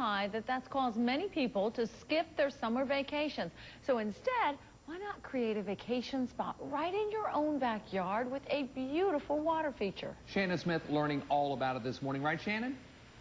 high that that's caused many people to skip their summer vacations. So instead, why not create a vacation spot right in your own backyard with a beautiful water feature? Shannon Smith learning all about it this morning, right, Shannon?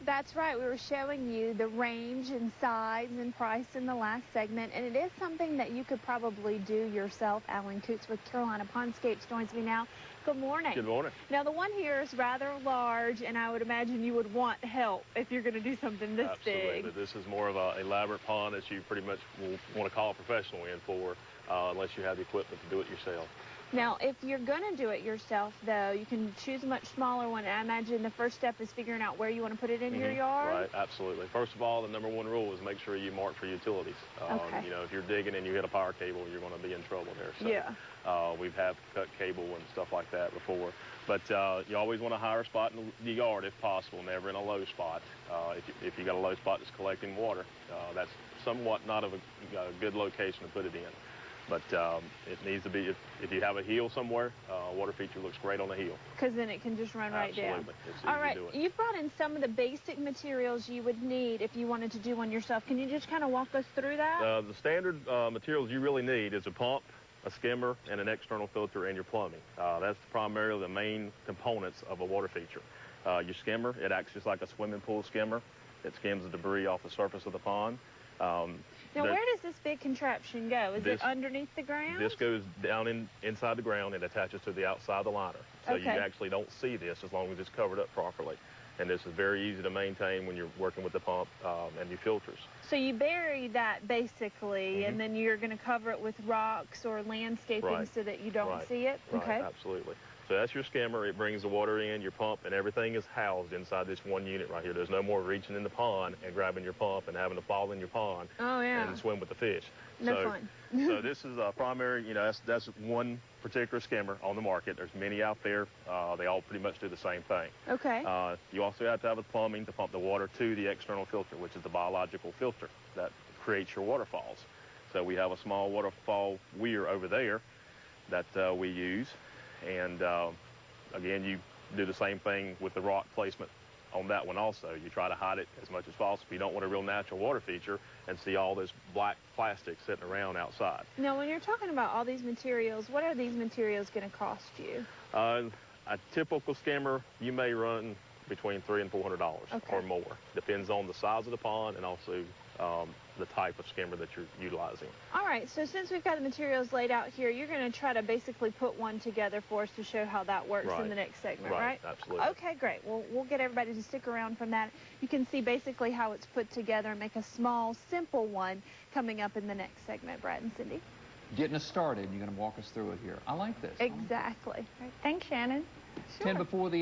That's right. We were showing you the range and size and price in the last segment, and it is something that you could probably do yourself. Alan Coots with Carolina Pondscapes joins me now. Good morning. Good morning. Now, the one here is rather large, and I would imagine you would want help if you're going to do something this big. Absolutely. This is more of an elaborate pond that you pretty much will want to call a professional in for, unless you have the equipment to do it yourself. Now, if you're going to do it yourself, though, you can choose a much smaller one. I imagine the first step is figuring out where you want to put it in your yard. Right, absolutely. First of all, the number one rule is make sure you mark for utilities. Okay. You know, if you're digging and you hit a power cable, you're going to be in trouble there. So, yeah. We've had cut cable and stuff like that before. But you always want a higher spot in the yard if possible, never in a low spot. If you got a low spot that's collecting water, that's somewhat not of a good location to put it in. But it needs to be, if you have a hill somewhere, water feature looks great on the hill. Because then it can just run right down. Absolutely. It's easy All right, to do it. You've brought in some of the basic materials you would need if you wanted to do one yourself. Can you just kind of walk us through that? The standard materials you really need is a pump, a skimmer, and an external filter, and your plumbing. That's primarily the main components of a water feature. Your skimmer, it acts just like a swimming pool skimmer. It skims the debris off the surface of the pond. Now, where does this big contraption go? Is it underneath the ground? This goes down inside the ground and attaches to the outside of the liner. So you actually don't see this as long as it's covered up properly. And this is very easy to maintain when you're working with the pump and your filters. So you bury that basically, and then you're going to cover it with rocks or landscaping so that you don't see it? Right, absolutely. So that's your skimmer. It brings the water in, your pump, and everything is housed inside this one unit right here. There's no more reaching in the pond and grabbing your pump and having to fall in your pond and swim with the fish. No fun. So this is a primary, you know, that's one particular skimmer on the market. There's many out there. They all pretty much do the same thing. Okay. You also have to have the plumbing to pump the water to the external filter, which is the biological filter that creates your waterfalls. So we have a small waterfall weir over there that we use. And again, you do the same thing with the rock placement on that one also. You try to hide it as much as possible. You don't want a real natural water feature and see all this black plastic sitting around outside. Now, when you're talking about all these materials, what are these materials going to cost you? A typical skimmer, you may run between $300 and $400 or more. Depends on the size of the pond and also the type of skimmer that you're utilizing. All right, so since we've got the materials laid out here, you're going to try to basically put one together for us to show how that works in the next segment, right? Absolutely. Okay, great. Well, we'll get everybody to stick around from that. You can see basically how it's put together and make a small, simple one coming up in the next segment. Brad and Cindy. Getting us started, you're going to walk us through it here. I like this. Exactly. Right. Thanks, Shannon. 10 before the